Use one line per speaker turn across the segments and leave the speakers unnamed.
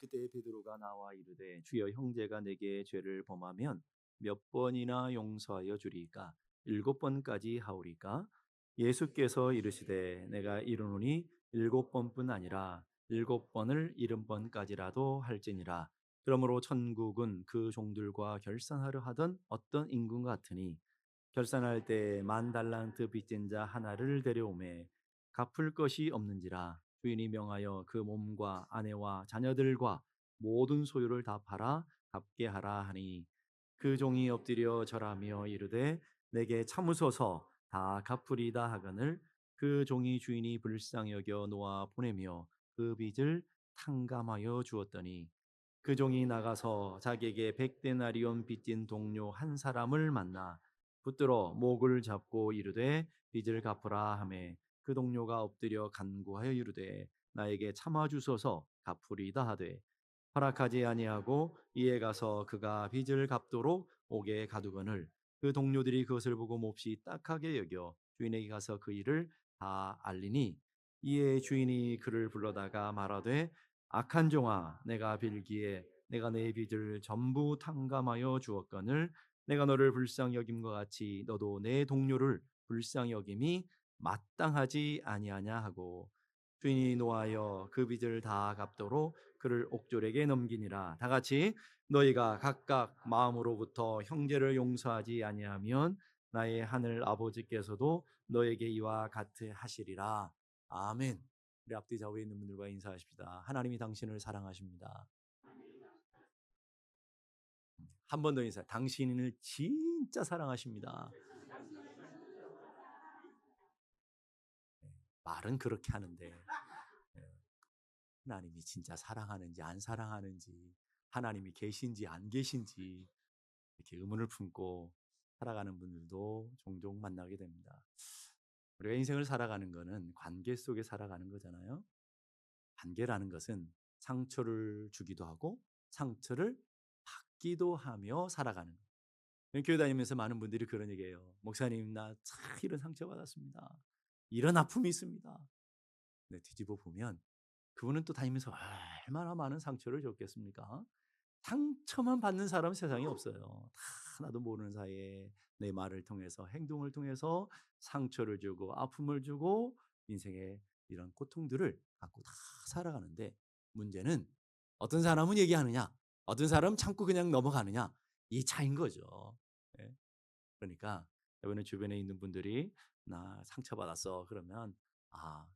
그때 베드로가 나와 이르되 주여 형제가 내게 죄를 범하면 몇 번이나 용서하여 주리까? 일곱 번까지 하오리까? 예수께서 이르시되 내가 이르노니 일곱 번뿐 아니라 일곱 번을 일흔 번까지라도 할지니라. 그러므로 천국은 그 종들과 결산하려 하던 어떤 임금과 같으니 결산할 때 만 달란트 빚진 자 하나를 데려오매 갚을 것이 없는지라. 주인이 명하여 그 몸과 아내와 자녀들과 모든 소유를 다 팔아 갚게 하라 하니 그 종이 엎드려 절하며 이르되 내게 참으소서 다 갚으리다 하거늘 그 종이 주인이 불쌍히 여겨 놓아 보내며 그 빚을 탕감하여 주었더니 그 종이 나가서 자기에게 백데나리온 빚진 동료 한 사람을 만나 붙들어 목을 잡고 이르되 빚을 갚으라 하매 그 동료가 엎드려 간구하여 이르되 나에게 참아 주소서 갚으리다 하되 허락하지 아니하고 이에 가서 그가 빚을 갚도록 옥에 가두거늘 그 동료들이 그것을 보고 몹시 딱하게 여겨 주인에게 가서 그 일을 다 알리니 이에 주인이 그를 불러다가 말하되 악한 종아 내가 빌기에 내가 내 빚을 전부 탕감하여 주었거늘 내가 너를 불쌍히 여김과 같이 너도 내 동료를 불쌍히 여김이 마땅하지 아니하냐 하고 주인이 노하여 그 빚을 다 갚도록 그를 옥졸에게 넘기니라. 다 같이 너희가 각각 마음으로부터 형제를 용서하지 아니하면 나의 하늘 아버지께서도 너에게 이와 같이 하시리라. 아멘. 우리 앞뒤 좌우에 있는 분들과 인사하십시다. 하나님이 당신을 사랑하십니다. 한 번 더 인사. 당신을 진짜 사랑하십니다. 말은 그렇게 하는데 하나님이 진짜 사랑하는지 안 사랑하는지 하나님이 계신지 안 계신지 이렇게 의문을 품고 살아가는 분들도 종종 만나게 됩니다. 우리가 인생을 살아가는 거는 관계 속에 살아가는 거잖아요. 관계라는 것은 상처를 주기도 하고 상처를 받기도 하며 살아가는 거예요. 교회 다니면서 많은 분들이 그런 얘기해요. 목사님 나 참 이런 상처 받았습니다. 이런 아픔이 있습니다. 근데 뒤집어 보면 그분은 또 다니면서 얼마나 많은 상처를 줬겠습니까? 상처만 받는 사람은 세상에 없어요. 다 나도 모르는 사이에 내 말을 통해서 행동을 통해서 상처를 주고 아픔을 주고 인생의 이런 고통들을 갖고 다 살아가는데 문제는 어떤 사람은 얘기하느냐 어떤 사람은 참고 그냥 넘어가느냐 이 차이인 거죠. 예. 그러니까 여러분의 주변에 있는 분들이 나 상처받았어 그러면 아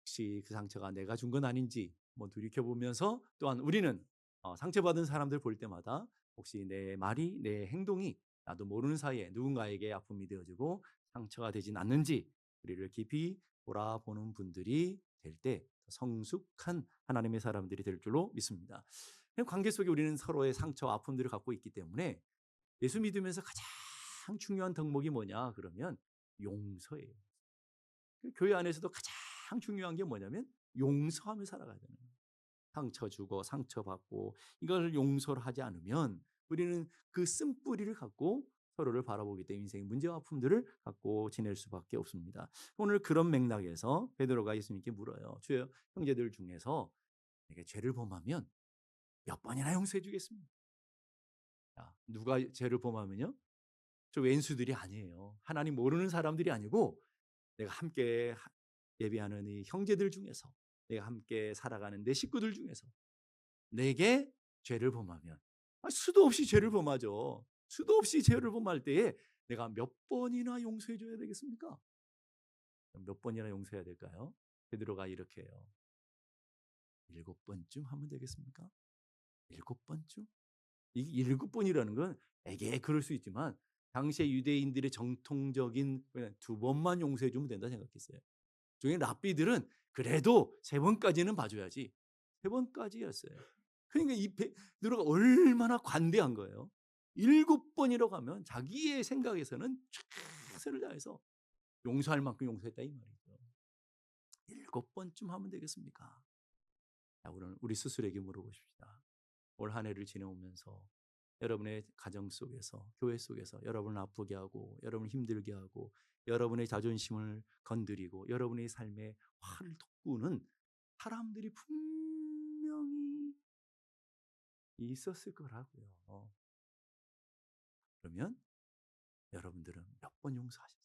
혹시 그 상처가 내가 준 건 아닌지 뭐 돌이켜보면서 또한 우리는 상처받은 사람들 볼 때마다 혹시 내 말이 내 행동이 나도 모르는 사이에 누군가에게 아픔이 되어지고 상처가 되진 않는지 우리를 깊이 돌아보는 분들이 될 때 성숙한 하나님의 사람들이 될 줄로 믿습니다. 관계 속에 우리는 서로의 상처, 아픔들을 갖고 있기 때문에 예수 믿으면서 가장 중요한 덕목이 뭐냐 그러면 용서예요. 교회 안에서도 가장 중요한 게 뭐냐면 용서하며 살아가야 되는 거예요. 상처 주고 상처받고 이걸 용서를 하지 않으면 우리는 그 쓴뿌리를 갖고 서로를 바라보기 때문에 인생의 문제와 아픔들을 갖고 지낼 수밖에 없습니다. 오늘 그런 맥락에서 베드로가 예수님께 물어요. 주여 형제들 중에서 내게 죄를 범하면 몇 번이나 용서해 주겠습니다. 누가 죄를 범하면요? 저 왼수들이 아니에요. 하나님 모르는 사람들이 아니고 내가 함께 예배하는 이 형제들 중에서 내가 함께 살아가는 내 식구들 중에서 내게 죄를 범하면 수도 없이 죄를 범하죠. 수도 없이 죄를 범할 때에 내가 몇 번이나 용서해 줘야 되겠습니까? 몇 번이나 용서해야 될까요? 베드로가 이렇게 해요. 일곱 번쯤 하면 되겠습니까? 일곱 번쯤? 이 일곱 번이라는 건 에게 그럴 수 있지만 당시의 유대인들의 정통적인 그냥 두 번만 용서해 주면 된다 생각했어요. 종의 랍비들은 그래도 세 번까지는 봐줘야지. 세 번까지였어요. 그러니까 이 베드로가 얼마나 관대한 거예요. 일곱 번이라고 하면 자기의 생각에서는 최선을 다해서 용서할 만큼 용서했다 이 말이죠. 일곱 번쯤 하면 되겠습니까? 자, 오늘 우리 스스로에게 물어보십시다. 올 한 해를 지내오면서 여러분의 가정 속에서 교회 속에서 여러분을 아프게 하고 여러분을 힘들게 하고 여러분의 자존심을 건드리고 여러분의 삶에 화를 돋구는 사람들이 분명히 있었을 거라고요. 그러면 여러분들은 몇 번 용서하셨어요?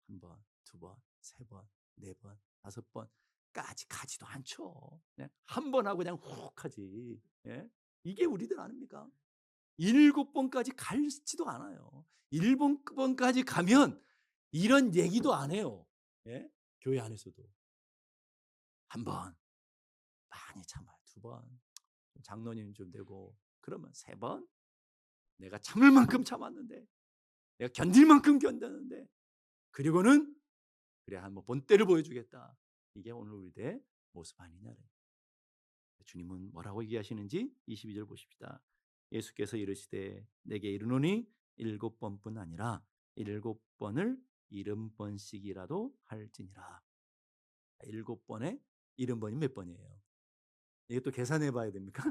한 번, 두 번, 세 번, 네 번, 다섯 번까지 가지도 않죠. 그냥 한 번 하고 그냥 훅 하지. 예? 이게 우리들 아닙니까? 일곱 번까지 갈지도 않아요. 일곱 번까지 가면 이런 얘기도 안 해요. 예? 교회 안에서도. 한 번, 많이 참아요. 두 번, 장로님 좀 되고, 그러면 세 번, 내가 참을 만큼 참았는데, 내가 견딜 만큼 견뎠는데, 그리고는 그래 한번 본때를 보여주겠다. 이게 오늘 우리의 모습 아니냐. 주님은 뭐라고 얘기하시는지 22절 보십시다. 예수께서 이르시되 내게 이르노니 일곱 번뿐 아니라 일곱 번을 70번씩이라도 할지니라. 일곱 번에 70번이 몇 번이에요? 이게 또 계산해 봐야 됩니까?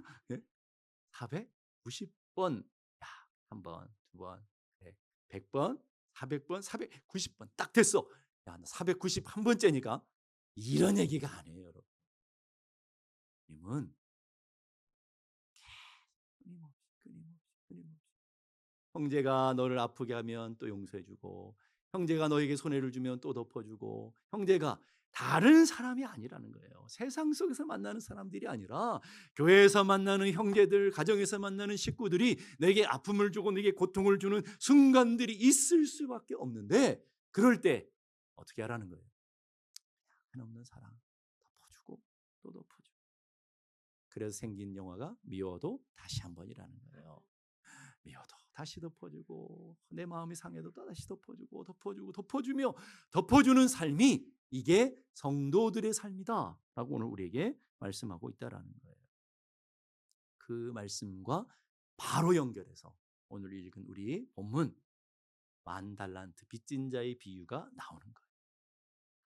490번. 야, 한 번, 두 번, 100번, 400번, 490번 딱 됐어. 야, 491번째니까 이런 얘기가 아니에요, 여러분. 주님은 끊임없이 형제가 너를 아프게 하면 또 용서해주고, 형제가 너에게 손해를 주면 또 덮어주고, 형제가 다른 사람이 아니라는 거예요. 세상 속에서 만나는 사람들이 아니라 교회에서 만나는 형제들, 가정에서 만나는 식구들이 내게 아픔을 주고 내게 고통을 주는 순간들이 있을 수밖에 없는데, 그럴 때 어떻게 하라는 거예요? 한없는 사랑 덮어주고 또 덮어주고. 그래서 생긴 영화가 미워도 다시 한 번이라는 거예요. 미워도 다시 덮어주고, 내 마음이 상해도 다시 덮어주고, 덮어주고, 덮어주며 덮어주는 삶이 이게 성도들의 삶이다 라고 오늘 우리에게 말씀하고 있다라는 거예요. 그 말씀과 바로 연결해서 오늘 읽은 우리 본문 10달란트 빚진 자의 비유가 나오는 거예요.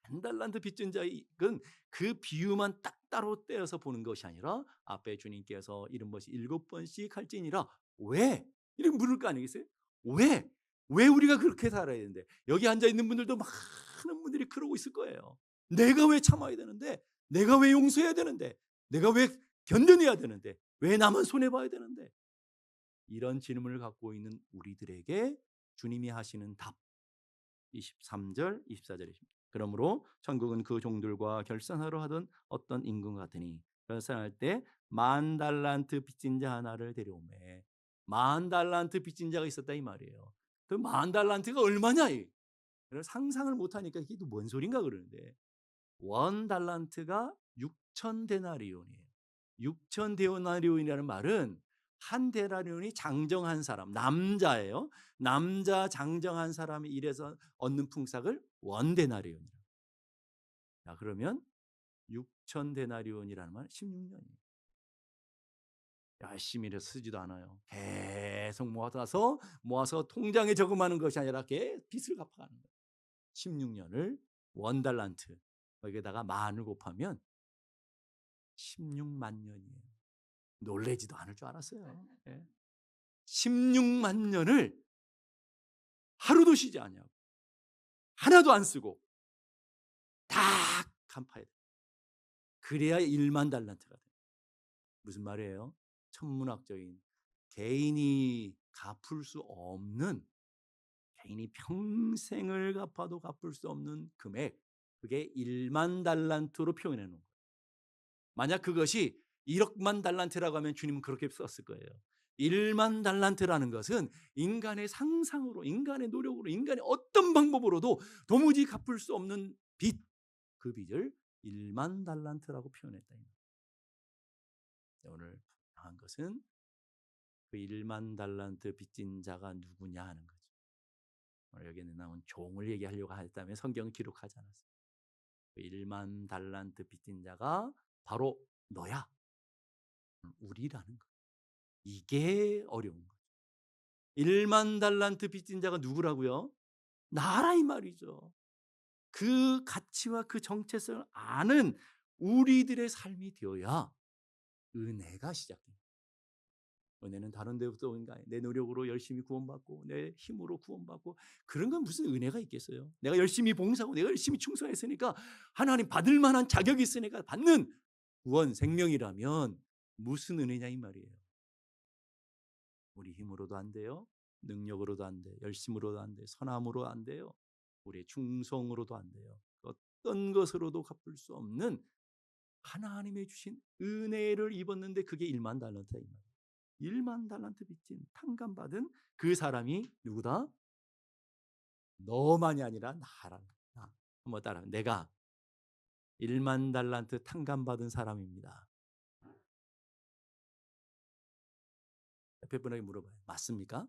10달란트 빚진 자는 그 비유만 딱 따로 떼어서 보는 것이 아니라 앞에 주님께서 7번씩 할지니라. 왜? 이렇게 물을 거 아니겠어요? 왜? 왜 우리가 그렇게 살아야 되는데? 여기 앉아있는 분들도 많은 분들이 그러고 있을 거예요. 내가 왜 참아야 되는데? 내가 왜 용서해야 되는데? 내가 왜 견뎌내야 되는데? 왜 나만 손해봐야 되는데? 이런 질문을 갖고 있는 우리들에게 주님이 하시는 답 23절, 24절입니다. 그러므로 천국은 그 종들과 결산하러 하던 어떤 임금 같으니 결산할 때 10달란트 빚진 자 하나를 데려오매. 10달란트 빚진 자가 있었다 이 말이에요. 그 10달란트가 얼마냐? 상상을 못하니까 이게 또 뭔 소린가 그러는데, 1달란트가 6,000데나리온이에요. 6,000데나리온이라는 말은 한 데나리온이 장정한 사람, 남자예요. 남자 장정한 사람이 일해서 얻는 풍삭을 원데나리온이에요. 자, 그러면 6,000데나리온이라는 말은 16년이에요. 열심히 일해서 쓰지도 않아요. 계속 모아서 통장에 저금하는 것이 아니라 계속 빚을 갚아가는 거예요. 16년을 원달란트 여기다가 만을 곱하면 16만 년이에요. 놀래지도 않을 줄 알았어요. 16만 년을 하루도 쉬지 않냐고, 하나도 안 쓰고 다 갚아야 돼. 그래야 1만 달란트가 돼. 무슨 말이에요? 천문학적인, 개인이 갚을 수 없는, 개인이 평생을 갚아도 갚을 수 없는 금액, 그게 1만 달란트로 표현해 놓은 거예요. 만약 그것이 1억만 달란트라고 하면 주님은 그렇게 썼을 거예요. 1만 달란트라는 것은 인간의 상상으로, 인간의 노력으로, 인간의 어떤 방법으로도 도무지 갚을 수 없는 빚, 그 빚을 1만 달란트라고 표현했다. 오늘 분명한 것은 그 1만 달란트 빚진 자가 누구냐 하는 거죠. 오늘 여기에 나온 종을 얘기하려고 했다면 성경은 기록하지 않았어요. 그 1만 달란트 빚진 자가 바로 너야, 우리라는 거예요. 이게 어려운 거예요. 1만 달란트 빚진 자가 누구라고요? 나라 이 말이죠. 그 가치와 그 정체성을 아는 우리들의 삶이 되어야 은혜가 시작됩니다. 은혜는 다른 데부터 온가? 내 노력으로 열심히 구원받고 내 힘으로 구원받고 그런 건 무슨 은혜가 있겠어요? 내가 열심히 봉사하고 내가 열심히 충성했으니까 하나님 받을 만한 자격이 있으니까 받는 구원 생명이라면 무슨 은혜냐 이 말이에요. 우리 힘으로도 안 돼요. 능력으로도 안 돼. 열심으로도 안 돼. 선함으로 안 돼요. 우리의 충성으로도 안 돼요. 어떤 것으로도 갚을 수 없는 하나님의 주신 은혜를 입었는데 그게 1만 달란트야. 1만 달란트 빚진 탕감받은 그 사람이 누구다? 너만이 아니라 나라. 나. 한번 따라. 내가 1만 달란트 탕감받은 사람입니다. 옆에 분에게 물어봐요. 맞습니까?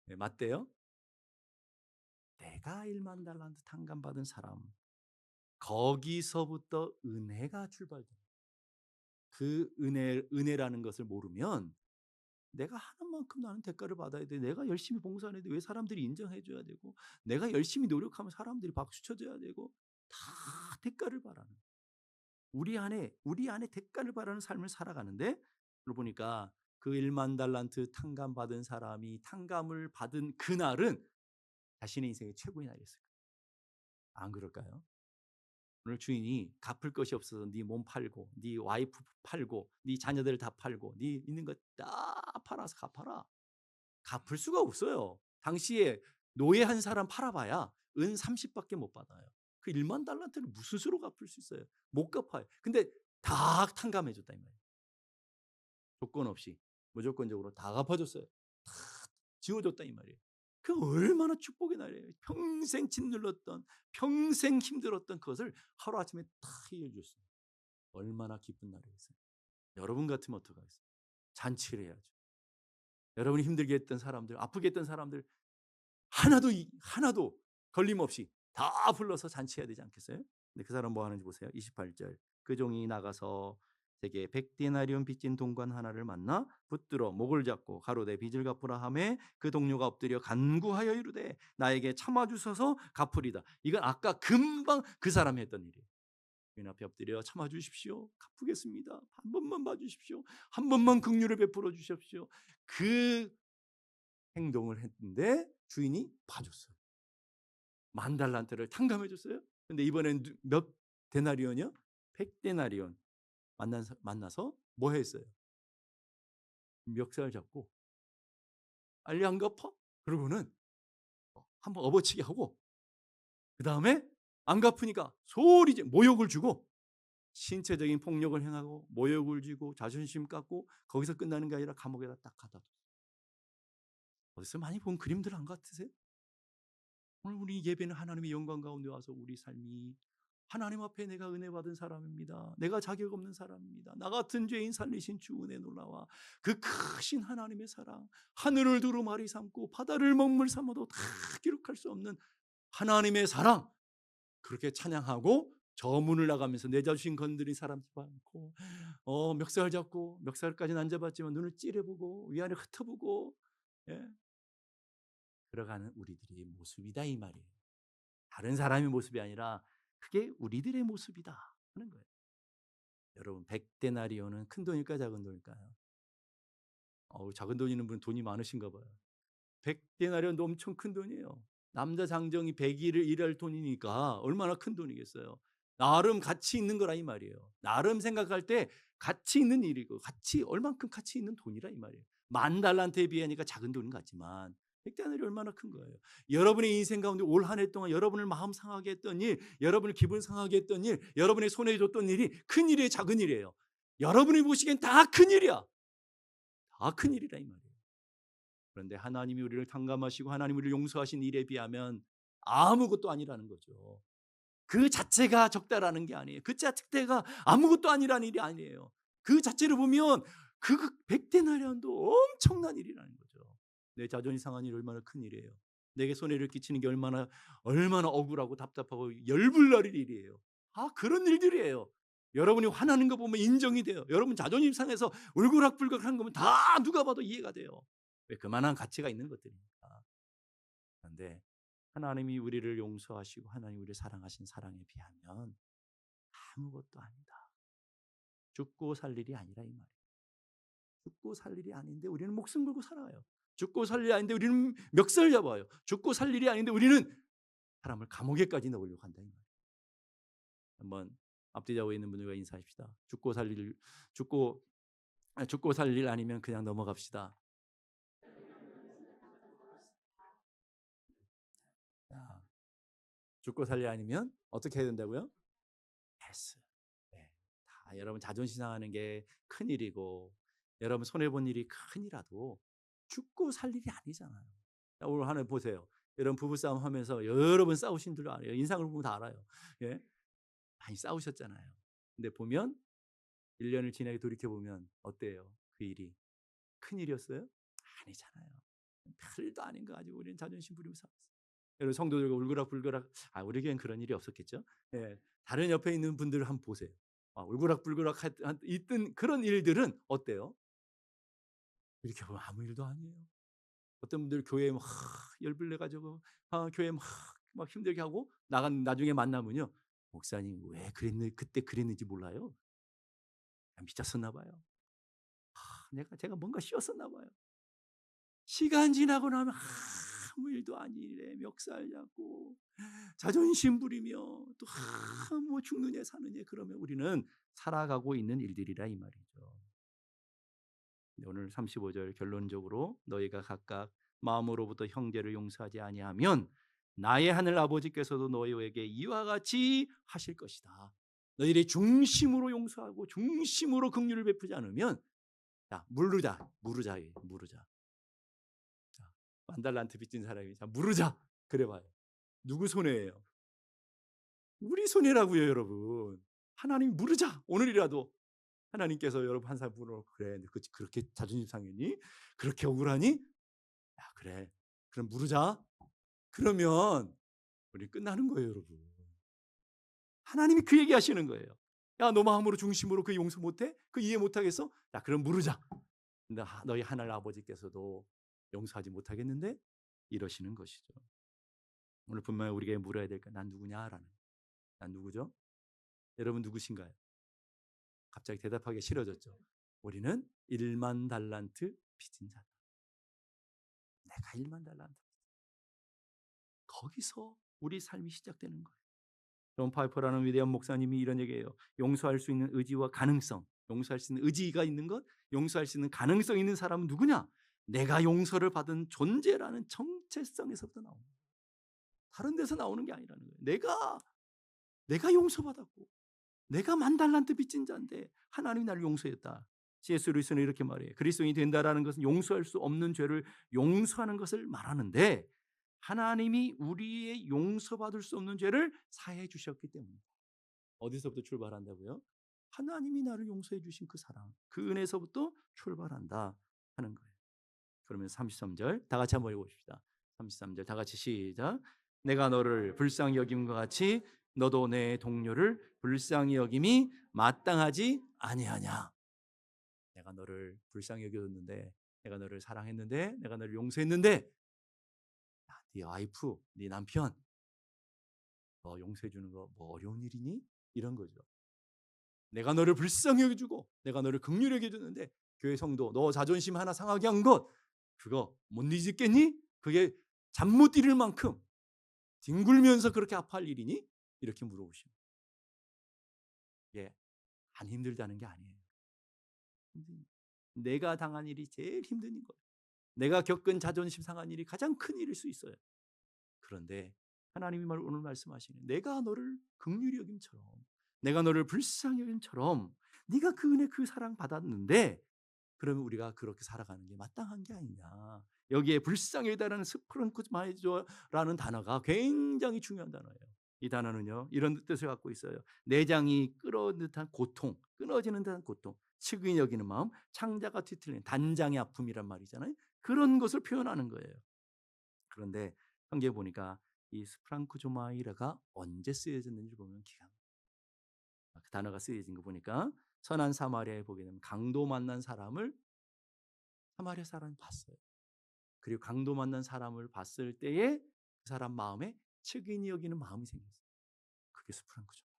네, 맞대요? 내가 1만 달란트 탕감받은 사람. 거기서부터 은혜가 출발돼요. 그 은혜라는 것을 모르면 내가 하는 만큼 나는 대가를 받아야 돼. 내가 열심히 봉사하는데 왜 사람들이 인정해 줘야 되고, 내가 열심히 노력하면 사람들이 박수 쳐줘야 되고, 다 대가를 바라는, 우리 안에 대가를 바라는 삶을 살아가는데, 그러고 보니까 그 1만 달란트 탕감 받은 사람이 탕감을 받은 그날은 자신의 인생의 최고의 날이었어요. 안 그럴까요? 오늘 주인이 갚을 것이 없어서 네 몸 팔고, 네 와이프 팔고, 네 자녀들 다 팔고, 네 있는 것 다 팔아서 갚아라. 갚을 수가 없어요. 당시에 노예 한 사람 팔아봐야 은 30밖에 못 받아요. 그 1만 달란트를 무슨 수로 갚을 수 있어요? 못 갚아요. 근데 다 탕감해줬다 이 말이에요. 조건 없이 무조건적으로 다 갚아줬어요. 다 지워줬다 이 말이에요. 그 얼마나 축복의 날이에요. 평생 짓눌렀던, 평생 힘들었던 그것을 하루아침에 다 해결해줬어요. 얼마나 기쁜 날이겠어요. 여러분 같으면 어떡하겠어요? 잔치를 해야죠. 여러분이 힘들게 했던 사람들, 아프게 했던 사람들 하나도 걸림없이 다 불러서 잔치해야 되지 않겠어요? 근데 그 사람 뭐 하는지 보세요. 28절. 그 종이 나가서 제게 100데나리온 빚진 동관 하나를 만나 붙들어 목을 잡고 가로되 빚을 갚으라 하매 그 동료가 엎드려 간구하여 이르되 나에게 참아 주소서 갚으리다. 이건 아까 금방 그 사람이 했던 일이에요. 주인 앞에 엎드려 참아 주십시오. 갚으겠습니다. 한 번만 봐 주십시오. 한 번만 긍휼을 베풀어 주십시오. 그 행동을 했는데 주인이 봐줬어요. 10,000달란트를 탕감해 줬어요. 근데 이번엔 몇 데나리온이요? 100데나리온 만나서 뭐 했어요? 멱살 잡고 빨리 안 갚아? 그러고는 한번 업어치게 하고 그 다음에 안 갚으니까 소리 모욕을 주고 신체적인 폭력을 행하고 모욕을 주고 자존심 깎고 거기서 끝나는 게 아니라 감옥에다 딱 가다 둬. 어디서 많이 본 그림들 안 같으세요? 오늘 우리 예배는 하나님의 영광 가운데 와서 우리 삶이 하나님 앞에 내가 은혜 받은 사람입니다. 내가 자격 없는 사람입니다. 나 같은 죄인 살리신 주 은혜 놀라와 그 크신 하나님의 사랑, 하늘을 두루마리 삼고 바다를 먹물 삼아도 다 기록할 수 없는 하나님의 사랑, 그렇게 찬양하고 저 문을 나가면서 내 자신 건드린 사람 많고 멱살 잡고 멱살까지는 안 잡았지만 눈을 찌려보고 위아래 흩어보고 들어가는 우리들의 모습이다 이 말이에요. 다른 사람의 모습이 아니라 그게 우리들의 모습이다 하는 거예요. 여러분 100데나리온은 큰 돈일까 작은 돈일까요? 작은 돈 있는 분 돈이 많으신가 봐요. 100데나리온도 엄청 큰 돈이에요. 남자 장정이 100일을 일할 돈이니까 얼마나 큰 돈이겠어요. 나름 가치 있는 거라 이 말이에요. 나름 생각할 때 가치 있는 일이고 얼만큼 가치 있는 돈이라 이 말이에요. 10,000달란트에 비하니까 작은 돈인 것 같지만 100데나리온이 얼마나 큰 거예요. 여러분의 인생 가운데 올 한 해 동안 여러분을 마음 상하게 했던 일, 여러분을 기분 상하게 했던 일, 여러분의 손해 줬던 일이 큰 일이에요, 작은 일이에요? 여러분이 보시기엔 다 큰 일이야. 다 큰 일이라 이 말이에요. 그런데 하나님이 우리를 탕감하시고 하나님이 우리를 용서하신 일에 비하면 아무것도 아니라는 거죠. 그 자체가 적다라는 게 아니에요. 그 자체가 아무것도 아니라는 일이 아니에요. 그 자체를 보면 그 100데나리온도 엄청난 일이라는 거죠. 내 자존이 상한 일이 얼마나 큰 일이에요. 내게 손해를 끼치는 게 얼마나 억울하고 답답하고 열불날 일이에요. 그런 일들이에요. 여러분이 화나는 거 보면 인정이 돼요. 여러분 자존심 상해서 울고락불락한 거면 다 누가 봐도 이해가 돼요. 왜? 그만한 가치가 있는 것들이니까. 그런데 하나님이 우리를 용서하시고 하나님이 우리를 사랑하신 사랑에 비하면 아무것도 아니다. 죽고 살 일이 아니라 이 말이에요. 죽고 살 일이 아닌데 우리는 목숨 걸고 살아요. 죽고 살 일이 아닌데 우리는 멱살 잡아요. 죽고 살 일이 아닌데 우리는 사람을 감옥에까지 넣으려고 한다 이 말이에요. 한번 앞뒤 좌우에 있는 분들과 인사합시다. 죽고 죽고 살 일 아니면 그냥 넘어갑시다. 자, 죽고 살 일 아니면 어떻게 해야 된다고요? 패스. 네. 다 여러분 자존심 상하는 게 큰일이고 여러분 손해본 일이 큰이라도 죽고 살 일이 아니잖아요. 오늘 하나 보세요. 여러분 부부싸움 하면서 여러 번 싸우신 줄 알아요. 인상을 보면 다 알아요. 예? 많이 싸우셨잖아요. 근데 보면 1년을 지나게 돌이켜보면 어때요? 그 일이 큰일이었어요? 아니잖아요. 별일도 아닌 거 가지고 우리는 자존심 부리고 살았어요. 여러분 성도들과 울그락불그락, 우리 교회는 그런 일이 없었겠죠? 예, 다른 옆에 있는 분들 한번 보세요. 울그락불그락 있던 그런 일들은 어때요? 이렇게 보면 아무 일도 아니에요. 어떤 분들 교회에 막 열불내 가지고 교회 막 힘들게 하고 나중에 만나면요. 목사님 왜 그때 그랬는지 몰라요. 미쳤었나 봐요. 제가 뭔가 씌웠었나 봐요. 시간 지나고 나면 아무 일도 아니래. 멱살 잡고 자존심 부리며 또 뭐 죽느냐 사느냐 그러면 우리는 살아가고 있는 일들이라 이 말이죠. 오늘 35절 결론적으로 너희가 각각 마음으로부터 형제를 용서하지 아니하면 나의 하늘 아버지께서도 너희에게 이와 같이 하실 것이다. 너희들이 중심으로 용서하고 중심으로 긍휼을 베푸지 않으면 자, 무르자. 자, 만 달란트 빚진 사람이 자, 무르자. 그래 봐요. 누구 손해예요? 우리 손해라고요, 여러분. 하나님 무르자. 오늘이라도 하나님께서 여러분 한 사람 부르고 그래. 그렇게 자존심 상했니? 그렇게 억울하니? 야, 그래. 그럼 무르자. 그러면 우리 끝나는 거예요, 여러분. 하나님이 그 얘기 하시는 거예요. 야, 너 마음으로 중심으로 그 용서 못해? 그 이해 못하겠어? 야, 그럼 무르자. 근데 너희 하늘 아버지께서도 용서하지 못하겠는데 이러시는 것이죠. 오늘 분명히 우리가 물어야 될까? 난 누구냐라는. 난 누구죠? 여러분 누구신가요? 갑자기 대답하기 싫어졌죠. 우리는 1만 달란트 빚진 자다. 내가 1만 달란트. 거기서 우리 삶이 시작되는 거예요. 존 파이퍼라는 위대한 목사님이 이런 얘기예요. 용서할 수 있는 의지와 가능성, 용서할 수 있는 의지가 있는 것, 용서할 수 있는 가능성 있는 사람은 누구냐? 내가 용서를 받은 존재라는 정체성에서부터 나오는 거예요. 다른 데서 나오는 게 아니라는 거예요. 내가 용서받았고 내가 만 달란트 빚진 자인데 하나님이 나를 용서했다. C.S. 루이스는 이렇게 말해요. 그리스도인이 된다라는 것은 용서할 수 없는 죄를 용서하는 것을 말하는데 하나님이 우리의 용서받을 수 없는 죄를 사해 주셨기 때문입니다. 어디서부터 출발한다고요? 하나님이 나를 용서해 주신 그 사랑, 그 은혜에서부터 출발한다 하는 거예요. 그러면 33절 다 같이 한번 읽어봅시다. 33절 다 같이 시작. 내가 너를 불쌍히 여김과 같이 너도 내 동료를 불쌍히 여김이 마땅하지 아니하냐. 내가 너를 불쌍히 여겼는데, 내가 너를 사랑했는데, 내가 너를 용서했는데, 네 와이프, 네 남편 너 용서해 주는 거 뭐 어려운 일이니? 이런 거죠. 내가 너를 불쌍히 여겨주고 내가 너를 긍휼히 여겨주는데 교회 성도 너 자존심 하나 상하게 한 것 그거 못 잊겠니? 그게 잠 못 이룰 만큼 뒹굴면서 그렇게 아파할 일이니? 이렇게 물어보시면 이게 안 힘들다는 게 아니에요. 내가 당한 일이 제일 힘든 거예요. 내가 겪은 자존심 상한 일이 가장 큰 일일 수 있어요. 그런데 하나님이 오늘 말씀하시는 내가 너를 긍휼히 여김처럼 내가 너를 불쌍히 여김처럼 네가 그 은혜 그 사랑 받았는데 그러면 우리가 그렇게 살아가는 게 마땅한 게 아니냐. 여기에 불쌍히 여기다라는 스프랑크마이저라는 단어가 굉장히 중요한 단어예요. 이 단어는요 이런 뜻을 갖고 있어요. 내장이 끌어지는 듯한 고통, 끊어지는 듯한 고통, 측은히 여기는 마음, 창자가 뒤틀리는 단장의 아픔이란 말이잖아요. 그런 것을 표현하는 거예요. 그런데 성경에 보니까 이 스프랑크조마이라가 언제 쓰여졌는지 보면 그 단어가 쓰여진 거 보니까 선한 사마리아에 보게 되면 강도 만난 사람을 사마리아 사람이 봤어요. 그리고 강도 만난 사람을 봤을 때에 그 사람 마음에 측은히 여기는 마음이 생겼어요. 그게 스프랑크조마이.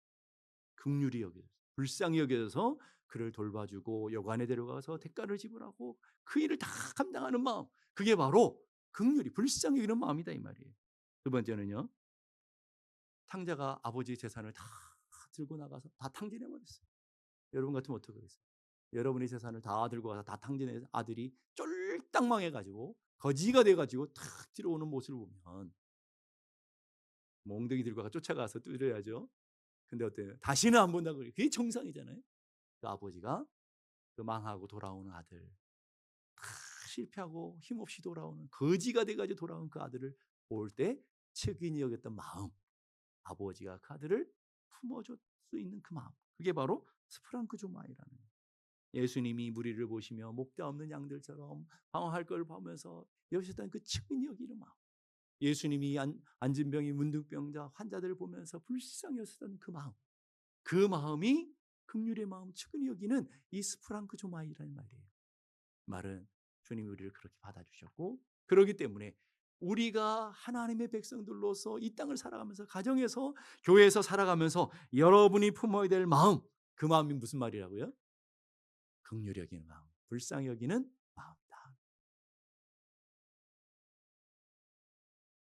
긍휼히 여겨서 불쌍히 여겨서 그를 돌봐주고 여관에 데려가서 대가를 지불하고 그 일을 다 감당하는 마음. 그게 바로 긍휼이 불쌍히 여기는 마음이다 이 말이에요. 두 번째는요. 탕자가 아버지의 재산을 다 들고 나가서 다 탕진해 버렸어요. 여러분 같으면 어떻게 하겠어요? 여러분의 재산을 다 들고 가서 다 탕진해서 아들이 쫄딱 망해가지고 거지가 돼가지고 탁 들어오는 모습을 보면 몽둥이 들고 쫓아가서 뚫어야죠. 근데 어때요? 다시는 안 본다고 그래요. 그게 정상이잖아요. 그 아버지가 그 망하고 돌아오는 아들, 다 실패하고 힘없이 돌아오는 거지가 돼가지고 돌아온 그 아들을 볼 때 측은히 여겼던 마음, 아버지가 그 아들을 품어줄 수 있는 그 마음, 그게 바로 스프랑크 조마이라는 거예요. 예수님이 무리를 보시며 목자 없는 양들처럼 방황할 걸 보면서 여기셨던 그 측은히 여기는 마음, 예수님이 앉은 병이 문둥병자 환자들을 보면서 불쌍히 여겼던 그 마음, 그 마음이 긍휼의 마음, 측은히 여기는 이 스프랑크 조마이라는 말이에요. 말은 주님이 우리를 그렇게 받아주셨고, 그렇기 때문에 우리가 하나님의 백성들로서 이 땅을 살아가면서, 가정에서, 교회에서 살아가면서 여러분이 품어야 될 마음, 그 마음이 무슨 말이라고요? 긍휼히 여기는 마음, 불쌍히 여기는 마음이다.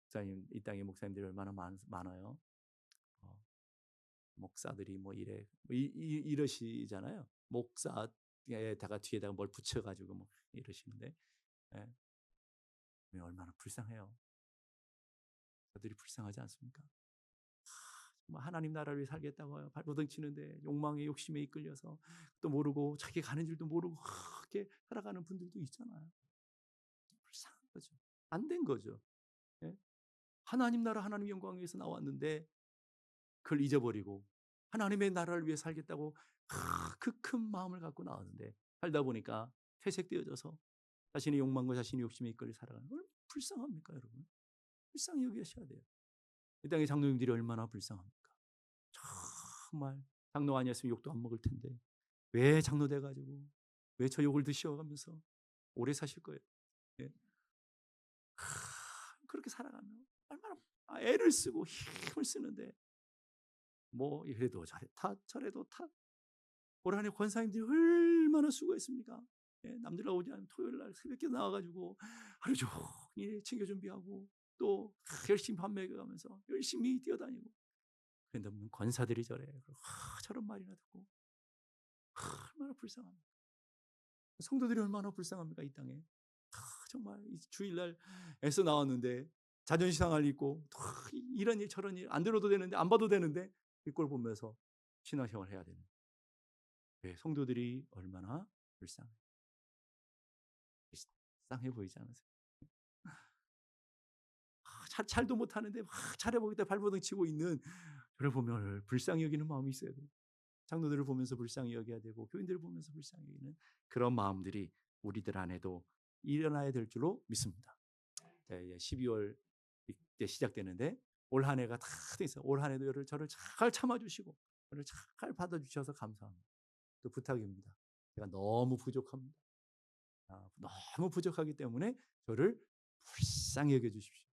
목사님, 이 땅에 목사님들이 얼마나 많아요. 목사들이 뭐 이래 이러시잖아요. 목사에다가 뒤에다가 뭘 붙여가지고 뭐 이러시는데, 예. 얼마나 불쌍해요. 저들이 불쌍하지 않습니까? 하나님 나라를 위해 살겠다고 발버둥 치는데 욕망에 욕심에 이끌려서 또 모르고 자기 가는 줄도 모르고 그렇게 살아가는 분들도 있잖아요. 불쌍한 거죠. 안 된 거죠. 예? 하나님 나라 하나님 영광 위해서 나왔는데 그걸 잊어버리고 하나님의 나라를 위해 살겠다고 그 큰 마음을 갖고 나왔는데 살다 보니까 퇴색되어져서 자신의 욕망과 자신의 욕심에 이끌려 살아가는 걸 불쌍합니까, 여러분? 불쌍히 여기셔야 돼요. 이 땅의 장로님들이 얼마나 불쌍합니까? 정말 장로 아니었으면 욕도 안 먹을 텐데 왜 장로 돼가지고 왜 저 욕을 드셔가면서 오래 사실 거예요. 예. 그렇게 살아가면 얼마나 애를 쓰고 힘을 쓰는데 뭐 이래도 저래도 올 한해 권사님들이 얼마나 수고했습니까? 예, 남들하고 오지 않은 토요일 날 새벽에 나와가지고 하루 종일 챙겨 준비하고 또 열심히 밥 먹여가면서 열심히 뛰어다니고, 그런데 권사들이 저래 저런 말이나 듣고 얼마나 불쌍합니까? 성도들이 얼마나 불쌍합니까? 이 땅에 정말 주일날 애써 나왔는데 자존심 상할 있고 이런 일 저런 일 안 들어도 되는데 안 봐도 되는데 이걸 보면서 신앙생활을 해야 되는, 네, 성도들이 얼마나 불쌍해 보이지 않으세요? 잘도 못하는데 잘해보겠다 발버둥 치고 있는 저를 보면 불쌍히 여기는 마음이 있어야 돼요. 장로들을 보면서 불쌍히 여겨야 되고 교인들을 보면서 불쌍히 여기는 그런 마음들이 우리들 안에도 일어나야 될 줄로 믿습니다. 자, 이제 12월 이때 시작되는데 올 한 해가 다 돼 있어요. 올 한 해도 저를 잘 참아주시고 저를 잘 받아주셔서 감사합니다. 또 부탁입니다. 제가 너무 부족합니다. 너무 부족하기 때문에 저를 불쌍히 여겨주십시오.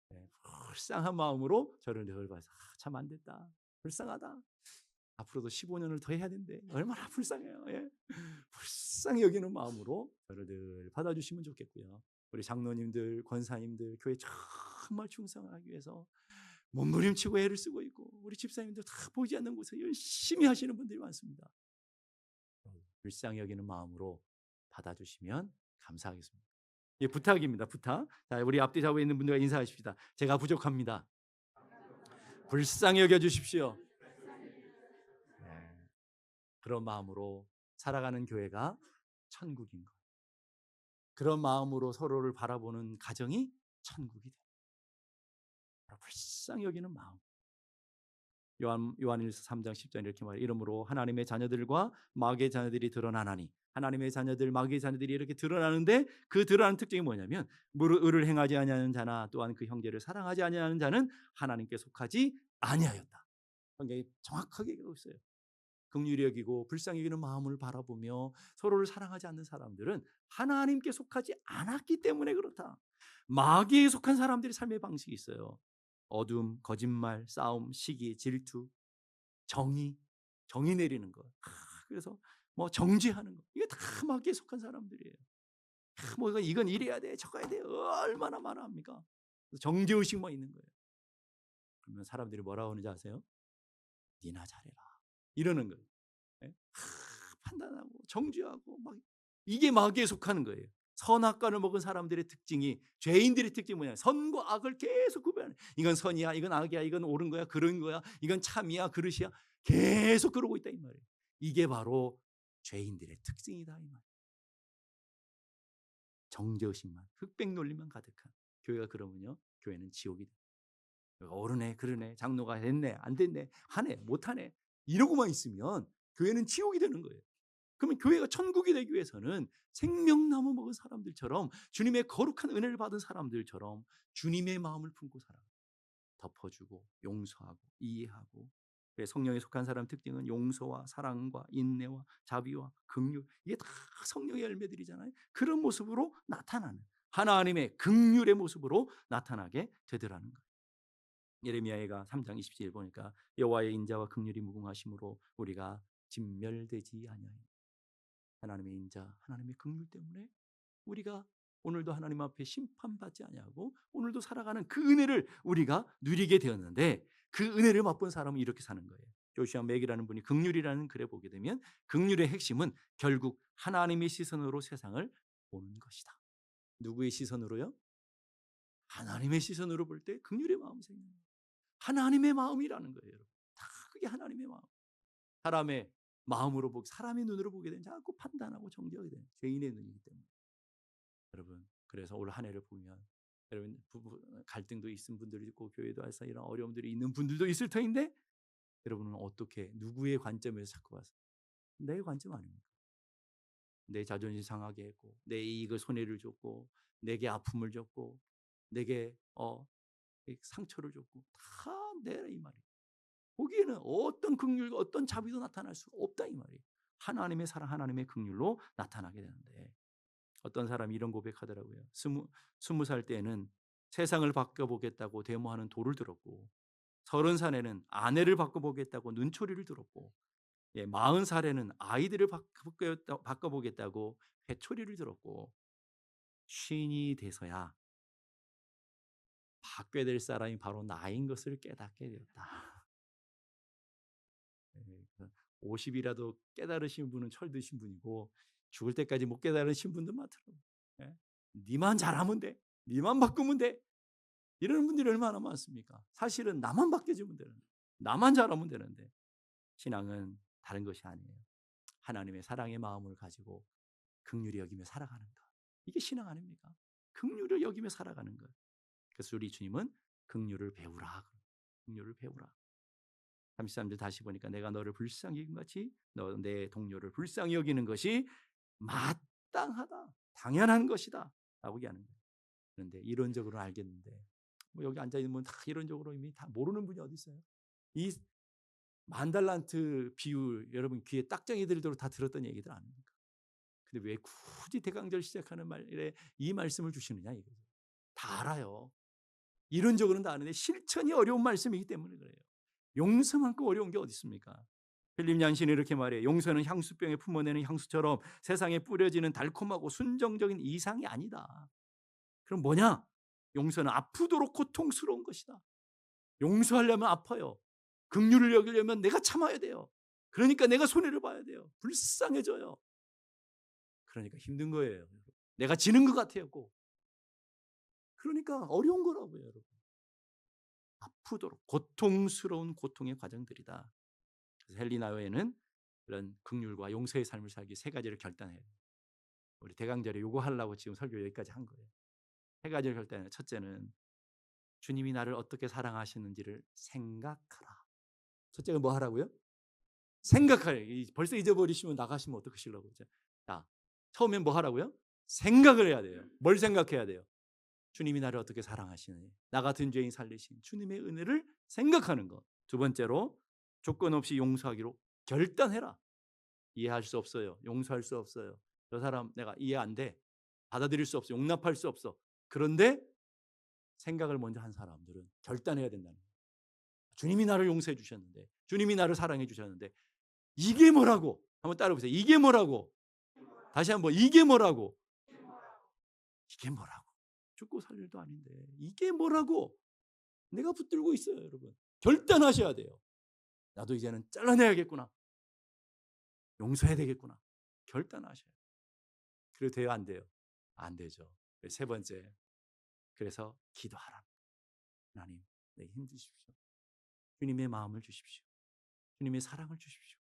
네, 불쌍한 마음으로 저를 늘 봐서 참 안 됐다, 불쌍하다, 앞으로도 15년을 더 해야 된대, 얼마나 불쌍해요. 예. 불쌍히 여기는 마음으로 저를 늘 받아주시면 좋겠고요. 우리 장로님들, 권사님들, 교회 정말 충성하기 위해서 몸부림치고 애를 쓰고 있고 우리 집사님들 다 보이지 않는 곳에 열심히 하시는 분들이 많습니다. 불쌍히 여기는 마음으로 받아주시면 감사하겠습니다. 예, 부탁입니다. 부탁. 자, 우리 앞뒤 잡고 있는 분들과 인사하십시다. 제가 부족합니다. 불쌍히 여겨주십시오. 네, 그런 마음으로 살아가는 교회가 천국인 것. 그런 마음으로 서로를 바라보는 가정이 천국이 됩니다. 불쌍히 여기는 마음. 요한일서 3장 10절 이렇게 말해요. 이러므로 하나님의 자녀들과 마귀의 자녀들이 드러나나니, 하나님의 자녀들, 마귀의 자녀들이 이렇게 드러나는데 그 드러나는 특징이 뭐냐면 의를 행하지 아니하는 자나 또한 그 형제를 사랑하지 아니하는 자는 하나님께 속하지 아니하였다. 성경이 정확하게 얘기하고 있어요. 긍휼히 여기고 불쌍히 여기는 마음을 바라보며 서로를 사랑하지 않는 사람들은 하나님께 속하지 않았기 때문에 그렇다. 마귀에 속한 사람들이 삶의 방식이 있어요. 어둠, 거짓말, 싸움, 시기, 질투, 정의 내리는 것. 그래서 뭐 정죄하는 것. 이게 다 마귀에 속한 사람들이에요. 뭐 이건 이래야 돼, 저거 해야 돼. 얼마나 많합니까? 정죄의식만 있는 거예요. 그러면 사람들이 뭐라고 하는지 아세요? 니나 잘해라. 이러는 거예요. 네? 판단하고 정죄하고 막 이게 마귀에 속하는 거예요. 선악과를 먹은 사람들의 특징이 죄인들의 특징이 뭐냐? 선과 악을 계속 구별하는. 이건 선이야, 이건 악이야, 이건 옳은 거야, 그런 거야, 이건 참이야, 그릇이야. 계속 그러고 있다 이 말이에요. 이게 바로 죄인들의 특징이다 이 말이에요. 정죄의식만, 흑백 논리만 가득한 교회가 그러면요, 교회는 지옥이 돼요. 옳으네, 그러네, 장로가 됐네, 안 됐네, 하네, 못하네 이러고만 있으면 교회는 지옥이 되는 거예요. 그러면 교회가 천국이 되기 위해서는 생명나무 먹은 사람들처럼, 주님의 거룩한 은혜를 받은 사람들처럼 주님의 마음을 품고 살아, 덮어주고 용서하고 이해하고. 성령에 속한 사람 특징은 용서와 사랑과 인내와 자비와 긍휼, 이게 다 성령의 열매들이잖아요. 그런 모습으로 나타나는, 하나님의 긍휼의 모습으로 나타나게 되더라는 거예요. 예레미야가 3장 27절 보니까 여호와의 인자와 긍휼이 무궁하심으로 우리가 진멸되지 아니하니. 하나님의 인자, 하나님의 긍휼 때문에 우리가 오늘도 하나님 앞에 심판받지 아니하고 오늘도 살아가는 그 은혜를 우리가 누리게 되었는데, 그 은혜를 맛본 사람은 이렇게 사는 거예요. 조슈아 맥이라는 분이 긍휼이라는 글에 보게 되면 긍휼의 핵심은 결국 하나님의 시선으로 세상을 보는 것이다. 누구의 시선으로요? 하나님의 시선으로 볼 때 긍휼의 마음이 생겨요. 하나님의 마음이라는 거예요. 다 그게 하나님의 마음. 사람의 마음으로 보고 사람의 눈으로 보게 되면 자꾸 판단하고 정죄하게 되는 죄인의 눈이기 때문에. 여러분, 그래서 올 한 해를 보면 여러분 부부 갈등도 있은 분들이 있고 교회도 해서 이런 어려움들이 있는 분들도 있을 터인데, 여러분은 어떻게 누구의 관점에서 자꾸 와서 내 관점 아닙니까? 내 자존심 상하게 했고 내 이익을 손해를 줬고 내게 아픔을 줬고 내게 상처를 줬고 다 내라 이 말이에요. 거기에는 어떤 긍휼 어떤 자비도 나타날 수가 없다 이 말이에요. 하나님의 사랑, 하나님의 긍휼로 나타나게 되는데, 어떤 사람이 이런 고백하더라고요. 20살 때는 세상을 바꿔보겠다고 데모하는 돌을 들었고, 30살에는 아내를 바꿔보겠다고 눈초리를 들었고, 40살에는 아이들을 바꿔보겠다고 회초리를 들었고, 쉰이 돼서야 바뀌어야 될 사람이 바로 나인 것을 깨닫게 되었다. 50이라도 깨달으신 분은 철드신 분이고 죽을 때까지 못 깨달으신 분도 많더라고요. 니만 잘하면 돼, 니만 바꾸면 돼, 이러는 분들이 얼마나 많습니까? 사실은 나만 바뀌어지면 되는데, 나만 잘하면 되는데, 신앙은 다른 것이 아니에요. 하나님의 사랑의 마음을 가지고 긍휼히 여기며 살아가는 것, 이게 신앙 아닙니까? 긍휼을 여기며 살아가는 것. 그래서 우리 주님은 긍휼을 배우라, 긍휼을 배우라. 33절 다시 보니까 내가 너를 불쌍히 여긴 같이 너 내 동료를 불쌍히 여기는 것이 마땅하다, 당연한 것이다 라고 얘기하는 거예요. 그런데 이론적으로는 알겠는데, 뭐 여기 앉아있는 분 다 이론적으로 이미 다 모르는 분이 어디 있어요? 이 만달란트 비유 여러분 귀에 딱정이 들도록 다 들었던 얘기들 아닙니까? 근데 왜 굳이 대강절 시작하는 말에 이 말씀을 주시느냐 이거죠. 다 알아요. 이론적으로는 다 아는데 실천이 어려운 말씀이기 때문에 그래요. 용서만큼 어려운 게 어디 있습니까? 필립 얀신이 이렇게 말해요. 용서는 향수병에 품어내는 향수처럼 세상에 뿌려지는 달콤하고 순정적인 이상이 아니다. 그럼 뭐냐? 용서는 아프도록 고통스러운 것이다. 용서하려면 아파요. 긍휼을 여기려면 내가 참아야 돼요. 그러니까 내가 손해를 봐야 돼요. 불쌍해져요. 그러니까 힘든 거예요. 내가 지는 것 같아요. 꼭. 그러니까 어려운 거라고요, 여러분. 아프도록 고통스러운 고통의 과정들이다. 그래서 헬리나요에는 그런 긍휼과 용서의 삶을 살기 세 가지를 결단해요. 우리 대강절에 요거 하려고 지금 설교 여기까지 한 거예요. 세 가지를 결단해요. 첫째는 주님이 나를 어떻게 사랑하시는지를 생각하라. 첫째가 뭐 하라고요? 생각할. 벌써 잊어버리시면 나가시면 어떡하시려고. 자, 처음엔 뭐 하라고요? 생각을 해야 돼요. 뭘 생각해야 돼요? 주님이 나를 어떻게 사랑하시느니, 나 같은 죄인 살리신 주님의 은혜를 생각하는 것. 두 번째로 조건 없이 용서하기로 결단해라. 이해할 수 없어요. 용서할 수 없어요. 저 사람 내가 이해 안 돼. 받아들일 수 없어. 용납할 수 없어. 그런데 생각을 먼저 한 사람들은 결단해야 된다는 거예요. 주님이 나를 용서해 주셨는데, 주님이 나를 사랑해 주셨는데, 이게 뭐라고? 한번 따라해보세요. 이게 뭐라고? 다시 한번, 이게 뭐라고? 이게 뭐라고? 죽고 살 일도 아닌데 이게 뭐라고? 내가 붙들고 있어요. 여러분, 결단하셔야 돼요. 나도 이제는 잘라내야겠구나, 용서해야 되겠구나, 결단하셔야 돼요. 그래도 돼요, 안 돼요? 안 되죠. 세 번째, 그래서 기도하라. 하나님, 내게 힘 주십시오. 주님의 마음을 주십시오. 주님의 사랑을 주십시오.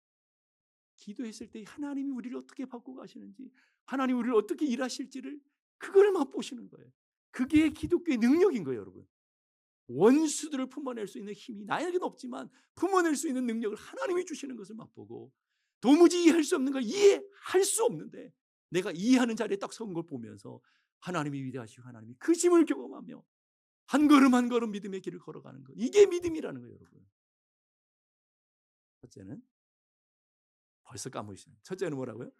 기도했을 때 하나님이 우리를 어떻게 바꾸고 가시는지, 하나님이 우리를 어떻게 일하실지를 그걸 맛보시는 거예요. 그게 기독교의 능력인 거예요, 여러분. 원수들을 품어낼 수 있는 힘이 나에게는 없지만 품어낼 수 있는 능력을 하나님이 주시는 것을 맛보고, 도무지 이해할 수 없는 걸 이해할 수 없는데 내가 이해하는 자리에 딱 선 걸 보면서 하나님이 위대하시고 하나님이 크심을 경험하며 한 걸음 한 걸음 믿음의 길을 걸어가는 것, 이게 믿음이라는 거예요, 여러분. 첫째는 벌써 까먹으시네요. 첫째는 뭐라고요?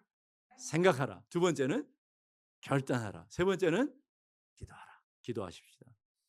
생각하라. 두 번째는 결단하라. 세 번째는 기도하라. 기도하십시다.